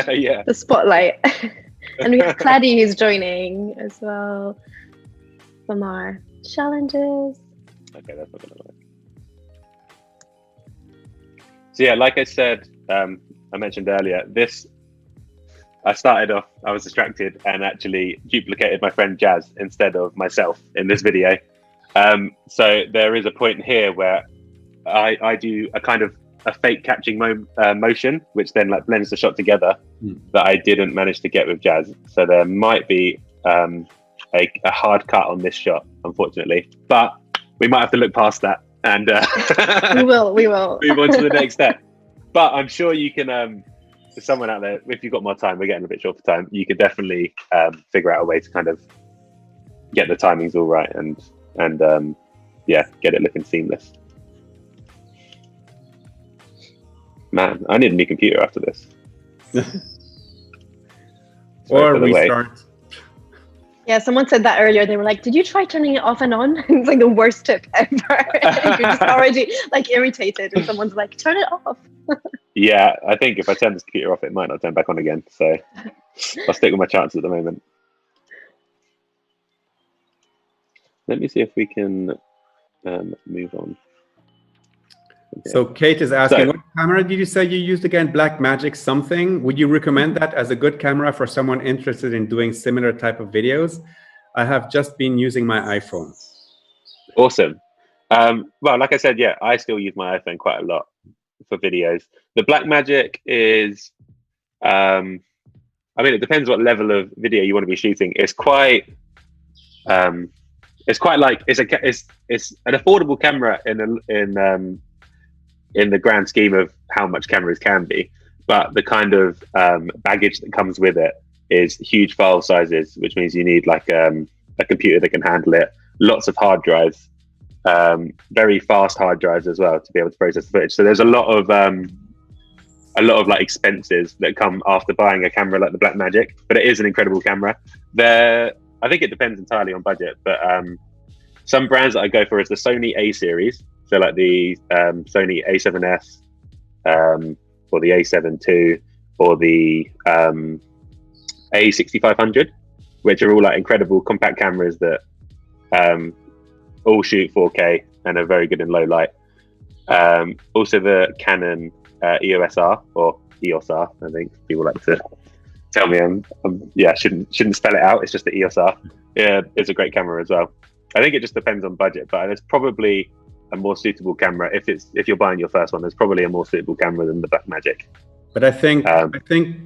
Yeah. The spotlight. And we have Clady who's joining as well from our challenges. Okay, that's not gonna work. So like I said, I mentioned earlier, I started off, I was distracted and actually duplicated my friend Jazz instead of myself in this video. So there is a point here where I do a kind of a fake catching motion, which then like blends the shot together that I didn't manage to get with Jazz. So there might be a hard cut on this shot, unfortunately, but we might have to look past that and we will move on to the next step. But I'm sure you can, for someone out there, if you've got more time, we're getting a bit short for time, you could definitely figure out a way to kind of get the timings all right and get it looking seamless. Man, I need a new computer after this. Or restart. Yeah, someone said that earlier. They were like, "Did you try turning it off and on?" It's like the worst tip ever. You're just already like irritated, and someone's like, "Turn it off." Yeah, I think if I turn this computer off, it might not turn back on again. So I'll stick with my chances at the moment. Let me see if we can move on. Okay. So Kate is asking, what camera did you say you used again? Blackmagic something. Would you recommend that as a good camera for someone interested in doing similar type of videos? I have just been using my iPhone. Awesome. Well, like I said, I still use my iPhone quite a lot for videos. The Blackmagic is, I mean, it depends what level of video you want to be shooting. It's quite like it's an affordable camera in the grand scheme of how much cameras can be, but the kind of baggage that comes with it is huge file sizes, which means you need like a computer that can handle it, lots of hard drives, very fast hard drives as well to be able to process the footage. So there's a lot of like expenses that come after buying a camera like the Blackmagic, but it is an incredible camera. I think it depends entirely on budget, but some brands that I go for is the Sony A series. So like the Sony A7S or the A7 II or the A6500, which are all like incredible compact cameras that all shoot 4K and are very good in low light. Also the Canon EOS R or EOS R, I think people like to tell me shouldn't spell it out. It's just the EOS R. Yeah, it's a great camera as well. I think it just depends on budget, but it's probably a more suitable camera. If you're buying your first one, there's probably a more suitable camera than the Blackmagic. But I think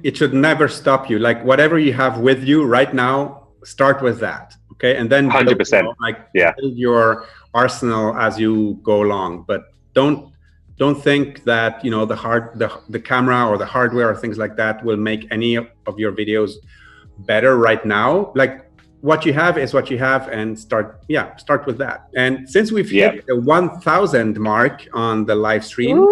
it should never stop you. Like whatever you have with you right now, start with that, okay? And then 100%. Build your arsenal as you go along. But don't think that the camera or the hardware or things like that will make any of your videos better right now. Like what you have is what you have, and start with that. And since we've hit the 1,000 mark on the live stream,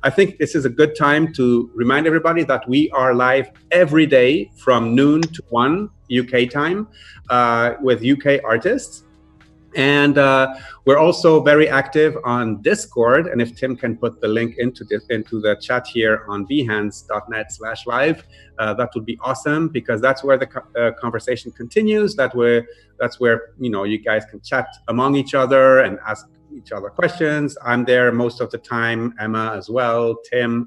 I think this is a good time to remind everybody that we are live every day from noon to 1 UK time with UK artists. And we're also very active on Discord. And if Tim can put the link into the chat here on behance.net/live, that would be awesome, because that's where the conversation continues. That's where you guys can chat among each other and ask each other questions. I'm there most of the time, Emma as well, Tim.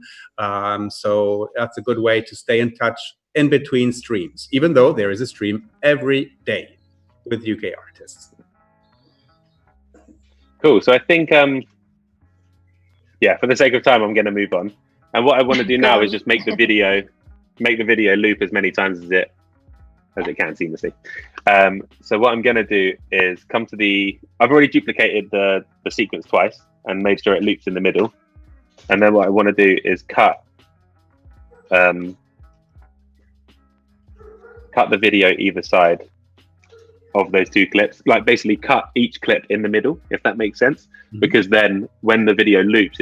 So that's a good way to stay in touch in between streams, even though there is a stream every day with UK artists. Cool. So I think, for the sake of time, I'm going to move on. And what I want to do now is just make the video loop as many times as it can seamlessly. So what I'm going to do is come to I've already duplicated the sequence twice and made sure it loops in the middle. And then what I want to do is cut the video either side of those two clips, like basically cut each clip in the middle, if that makes sense. Because then when the video loops,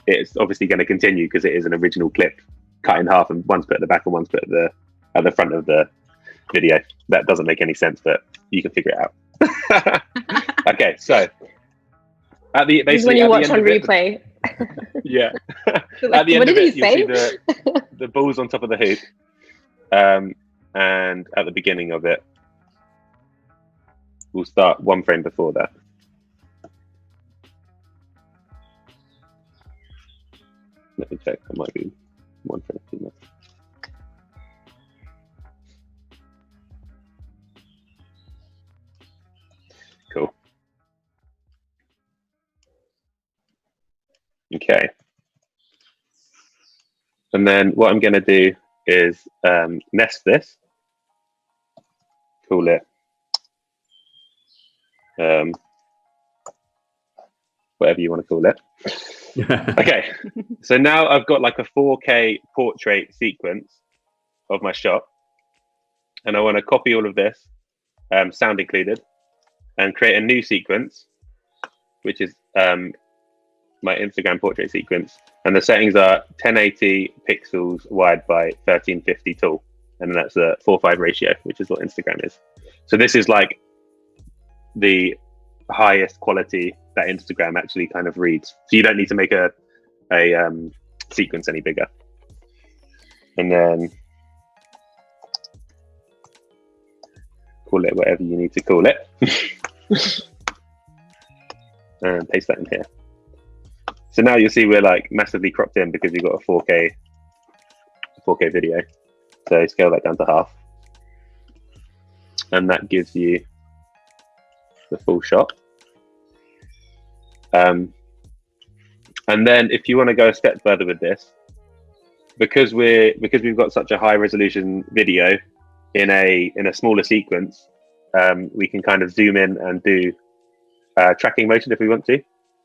it's obviously going to continue because it is an original clip cut in half, and one's put at the back and one's put at the front of the video. That doesn't make any sense, but you can figure it out. Okay, so at the when you watch on replay. Yeah. Like, at the end what of did it, he say? you'll see the balls on top of the hoop, and at the beginning of it, we'll start one frame before that. Let me check. I might be one frame too much. Cool. Okay. And then what I'm going to do is nest this. Call it whatever you want to call it. Okay, so now I've got like a 4K portrait sequence of my shot, and I want to copy all of this, sound included, and create a new sequence, which is my Instagram portrait sequence. And the settings are 1080 pixels wide by 1350 tall, and that's a 4:5 ratio, which is what Instagram is. So this is like the highest quality that Instagram actually kind of reads. So you don't need to make a sequence any bigger. And then call it whatever you need to call it. And paste that in here. So now you'll see we're like massively cropped in because we've got a 4K video. So scale that down to half. And that gives you the full shot. And then if you want to go a step further with this, because we've got such a high resolution video in a smaller sequence, we can kind of zoom in and do tracking motion if we want to.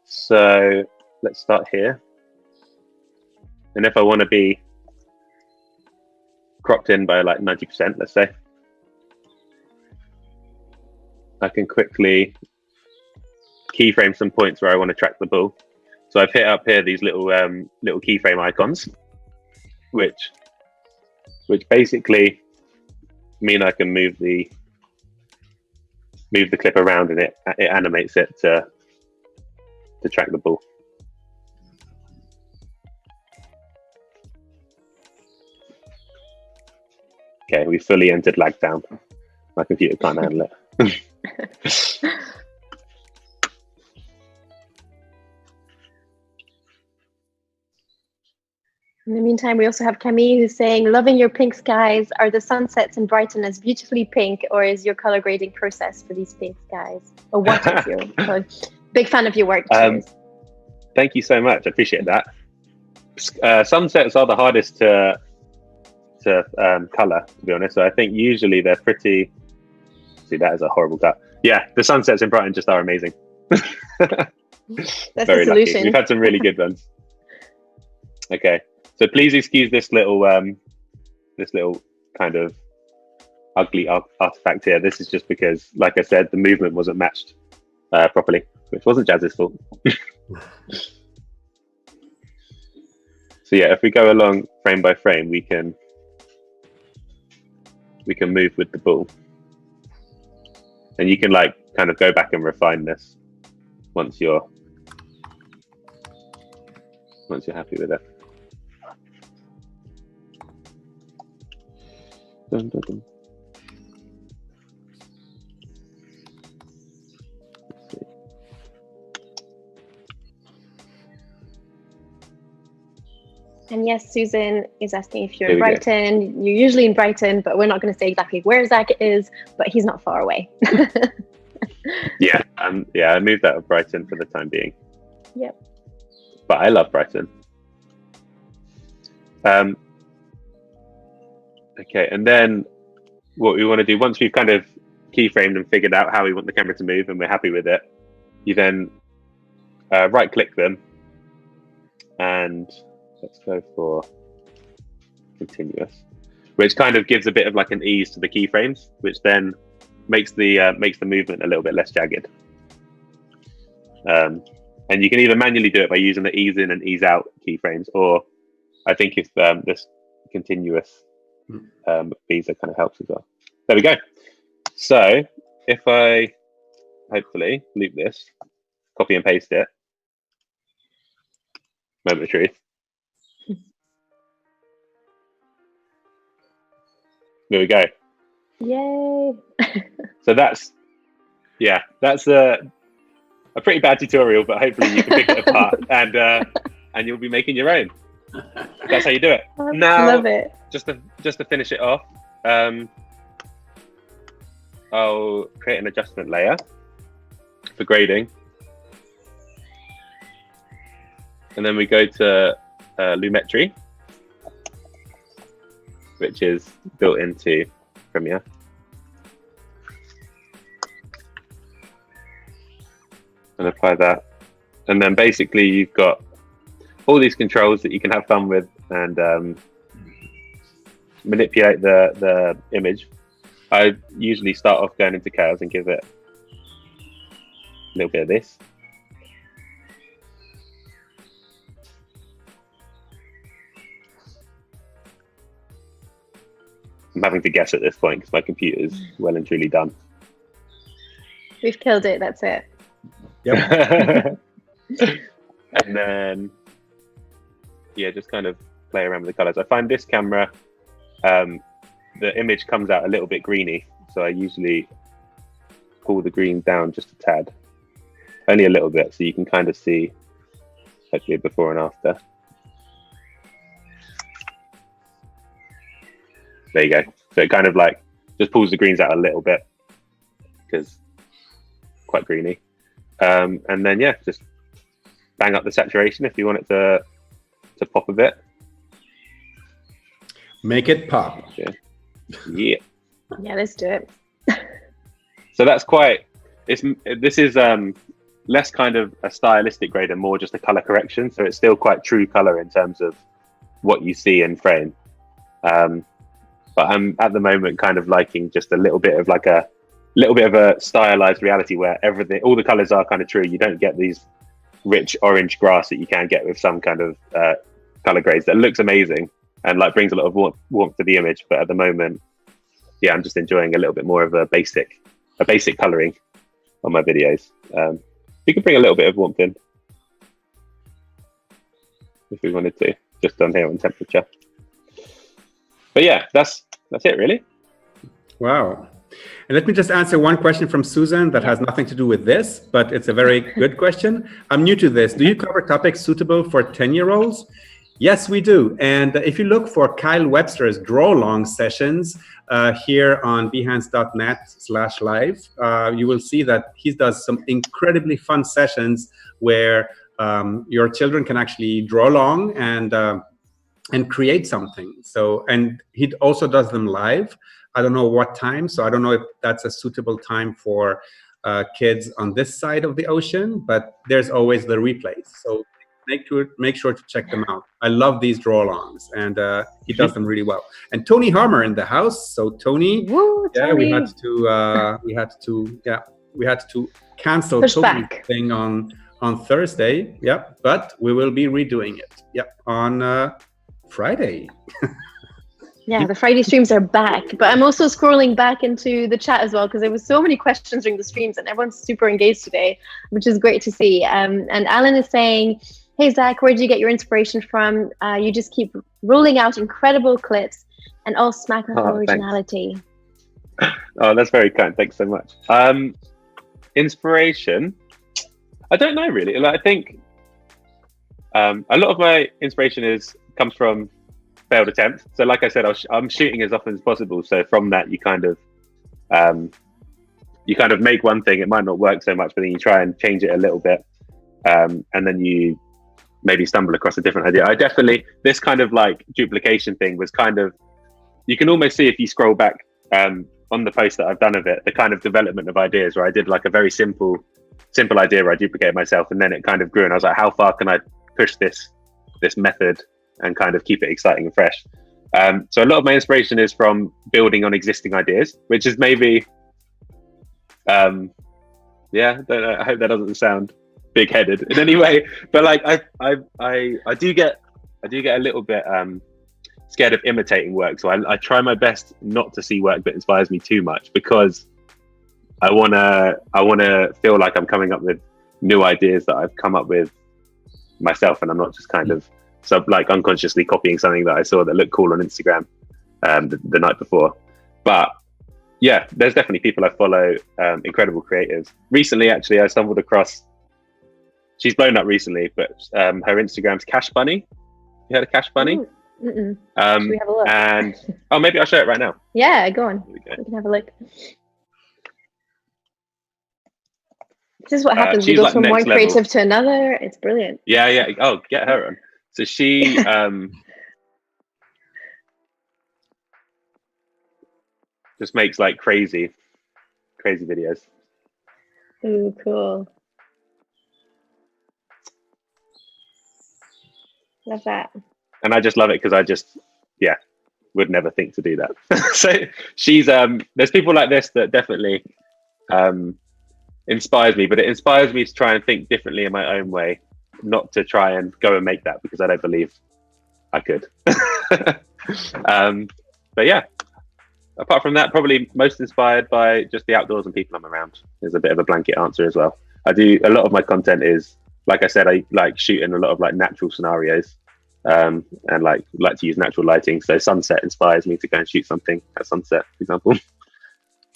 So let's start here. And if I want to be cropped in by like 90%, let's say, I can quickly keyframe some points where I want to track the ball. So I've hit up here these little keyframe icons, which basically mean I can move the clip around, and it animates it to track the ball. Okay, we fully entered lag down. My computer can't handle it. In the meantime, we also have Camille who's saying, loving your pink skies. Are the sunsets in Brighton as beautifully pink, or is your color grading process for these pink skies? Or what is your color? Big fan of your work. Thank you so much. I appreciate that. Sunsets are the hardest to color, to be honest. So I think usually they're pretty. See, that is a horrible cut. Yeah, the sunsets in Brighton just are amazing. That's very the solution. lucky. We've had some really good ones. Okay, so please excuse this little kind of ugly artifact here. This is just because, like I said, the movement wasn't matched properly, which wasn't Jazz's fault. So yeah, if we go along frame by frame, we can move with the ball. And you can like kind of go back and refine this once you're happy with it. Dun, dun, dun. And yes, Susan is asking if you're in Brighton. You're usually in Brighton, but we're not going to say exactly where Zach is, but he's not far away. Yeah, I moved out of Brighton for the time being. Yep. But I love Brighton. Okay, and then what we want to do, once we've kind of keyframed and figured out how we want the camera to move and we're happy with it, you then right click them, and let's go for continuous, which kind of gives a bit of like an ease to the keyframes, which then makes the movement a little bit less jagged. And you can either manually do it by using the ease in and ease out keyframes, or I think if this continuous visa kind of helps as well. There we go. So if I hopefully loop this, copy and paste it, moment of truth. There we go. Yay! So that's a pretty bad tutorial, but hopefully you can pick it apart and you'll be making your own. That's how you do it. Now, love it. Just to finish it off, I'll create an adjustment layer for grading, and then we go to Lumetri, which is built into Premiere. And apply that, and then basically you've got all these controls that you can have fun with and manipulate the image. I usually start off going into chaos and give it a little bit of this. I'm having to guess at this point because my computer's well and truly done. We've killed it, that's it. Yep. And then, yeah, just kind of play around with the colors. I find this camera, the image comes out a little bit greeny, so I usually pull the green down just a tad, only a little bit, so you can kind of see hopefully before and after. There you go. So it kind of like just pulls the greens out a little bit because quite greeny. And then, yeah, just bang up the saturation if you want it to pop a bit. Make it pop. Yeah. Yeah, let's do it. So that's quite. This is less kind of a stylistic grade and more just a color correction. So it's still quite true color in terms of what you see in frame. But I'm at the moment kind of liking just a little bit of like a stylized reality where all the colors are kind of true. You don't get these rich orange grass that you can get with some kind of color grades that looks amazing and like brings a lot of warmth to the image. But at the moment, yeah, I'm just enjoying a little bit more of a basic coloring on my videos. We could bring a little bit of warmth in if we wanted to, just on here on temperature. But yeah, that's it really. Wow. And let me just answer one question from Susan that has nothing to do with this, but it's a very good question. I'm new to this. Do you cover topics suitable for 10-year-olds? Yes, we do. And if you look for Kyle Webster's Draw Along sessions here on behance.net/live, you will see that he does some incredibly fun sessions where your children can actually draw along and create something. So, and he also does them live. I don't know what time, so I don't know if that's a suitable time for kids on this side of the ocean, but there's always the replays. So make sure to check them out. I love these draw-alongs, and he does them really well. And Tony Harmer in the house. So Tony, Woo, yeah, Tony. we had to cancel Push Tony's back. thing on Thursday. Yeah, but we will be redoing it. Yeah, on Friday. Yeah, the Friday streams are back, but I'm also scrolling back into the chat as well because there was so many questions during the streams and everyone's super engaged today, which is great to see. And Alan is saying, hey, Zach, where did you get your inspiration from? You just keep rolling out incredible clips and all smack with originality. Thanks. Oh, that's very kind. Thanks so much. Inspiration? I don't know, really. Like, I think a lot of my inspiration comes from failed attempts. So like I said, I'm shooting as often as possible. So from that, you kind of make one thing. It might not work so much, but then you try and change it a little bit. And then you maybe stumble across a different idea. I definitely, this kind of like duplication thing was kind of, you can almost see if you scroll back on the post that I've done of it, the kind of development of ideas where I did like a very simple idea where I duplicated myself, and then it kind of grew, and I was like, how far can I push this method and kind of keep it exciting and fresh? So a lot of my inspiration is from building on existing ideas, which is maybe, I hope that doesn't sound big-headed in any way, but like I do get a little bit scared of imitating work, so I try my best not to see work that inspires me too much, because I wanna feel like I'm coming up with new ideas that I've come up with myself, and I'm not just kind of like unconsciously copying something that I saw that looked cool on Instagram the night before. But yeah, there's definitely people I follow, incredible creatives. Recently, actually, I stumbled across, she's blown up recently, but her Instagram's Cash Bunny. You heard of Cash Bunny? Should we have a look? And maybe I'll show it right now. Yeah, go on. We can have a look. This is what happens. You go like from one next level. creative to another. It's brilliant. Yeah. Oh, get her on. So she just makes like crazy videos. Ooh, cool. Love that. And I just love it because I just, would never think to do that. So she's, there's people like this that definitely inspires me, but it inspires me to try and think differently in my own way, not to try and go and make that, because I don't believe I could. But yeah, apart from that, probably most inspired by just the outdoors and people I'm around. There's a bit of a blanket answer as well. A lot of my content is, like I said, I like shooting a lot of like natural scenarios, and like to use natural lighting. So sunset inspires me to go and shoot something at sunset, for example.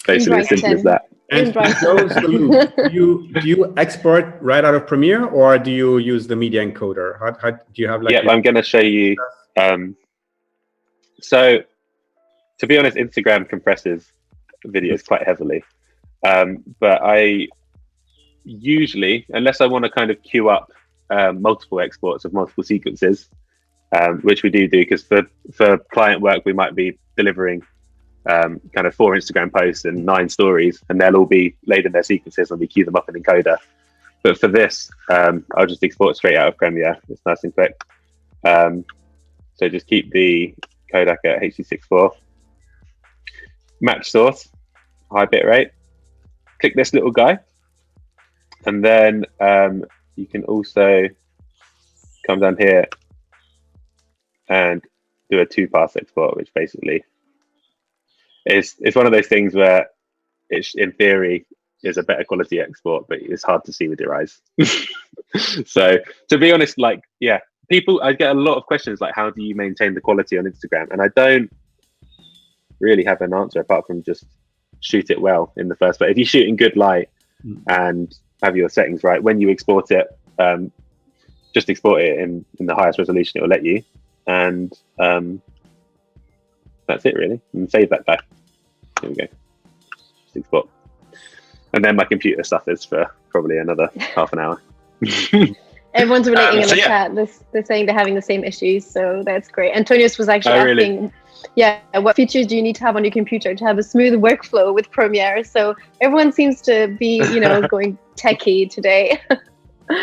Basically as simple as that. And do you export right out of Premiere, or do you use the media encoder? How do you have like? Yeah, I'm going to show you. So, to be honest, Instagram compresses videos quite heavily, but I usually, unless I want to kind of queue up multiple exports of multiple sequences, which we do because for client work we might be delivering kind of 4 Instagram posts and 9 stories, and they'll all be laid in their sequences and we queue them up in encoder. But for this, I'll just export straight out of Premiere. It's nice and quick. So just keep the codec at H.264. Match source, high bit rate. Click this little guy. And then you can also come down here and do a 2-pass export, which basically it's one of those things where it's, in theory, is a better quality export, but it's hard to see with your eyes. So to be honest, like, I get a lot of questions like, how do you maintain the quality on Instagram? And I don't really have an answer apart from just shoot it well in the first place. If you shoot in good light and have your settings right, when you export it, just export it in the highest resolution it will let you. And that's it really. And save that guy. Here we go. Just export. And then my computer suffers for probably another half an hour. Everyone's relating in the chat. They're saying they're having the same issues, so that's great. Antonius was actually asking, what features do you need to have on your computer to have a smooth workflow with Premiere? So everyone seems to be, going techie today.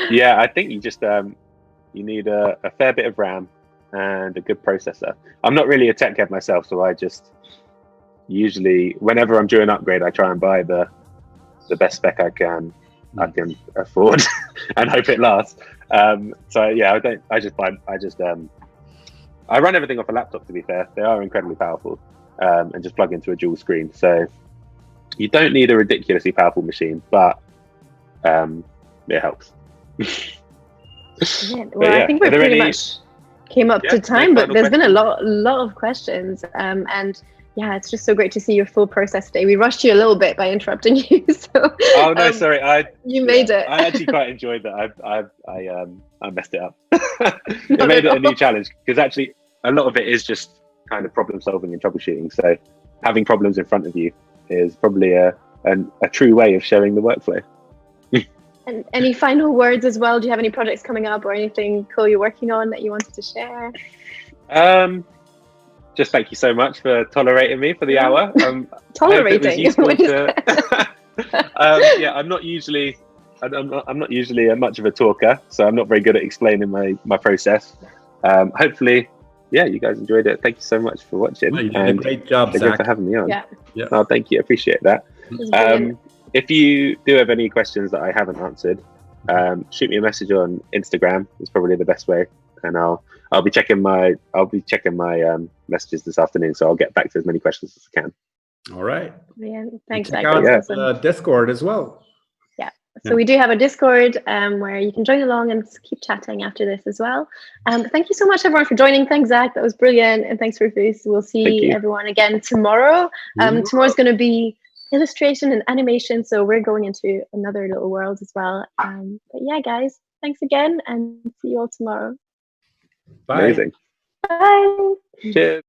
Yeah, I think you just you need a fair bit of RAM and a good processor. I'm not really a tech head myself, so I just usually, whenever I'm doing an upgrade, I try and buy the best spec I can afford and hope it lasts. So yeah, I run everything off a laptop, to be fair. They are incredibly powerful, and just plug into a dual screen. So you don't need a ridiculously powerful machine, but it helps. Well, I think we're pretty much came up to time, but there's been a lot of questions, and yeah, it's just so great to see your full process today. We rushed you a little bit by interrupting you. So, oh no, sorry, you made it. I actually quite enjoyed that. I messed it up. It made it a new challenge, because actually a lot of it is just kind of problem solving and troubleshooting. So having problems in front of you is probably a true way of showing the workflow. And any final words as well? Do you have any projects coming up or anything cool you're working on that you wanted to share? Just thank you so much for tolerating me for the hour. Tolerating. Yeah, I'm not usually much of a talker, so I'm not very good at explaining my process. Hopefully, yeah, you guys enjoyed it. Thank you so much for watching. Well, you did a great job, Thank you Zach. for having me on. Yeah. Oh, thank you. I appreciate that. If you do have any questions that I haven't answered, shoot me a message on Instagram. It's probably the best way, and I'll be checking my messages this afternoon, so I'll get back to as many questions as I can. All right. Yeah, thanks, Check Zach. out Awesome. Discord as well. So we do have a Discord where you can join along and keep chatting after this as well. Thank you so much, everyone, for joining. Thanks, Zach. That was brilliant. And thanks, Rufus. We'll see everyone again tomorrow. Tomorrow's going to be illustration and animation. So we're going into another little world as well. But yeah, guys, thanks again and see you all tomorrow. Bye. Amazing. Bye. Cheers.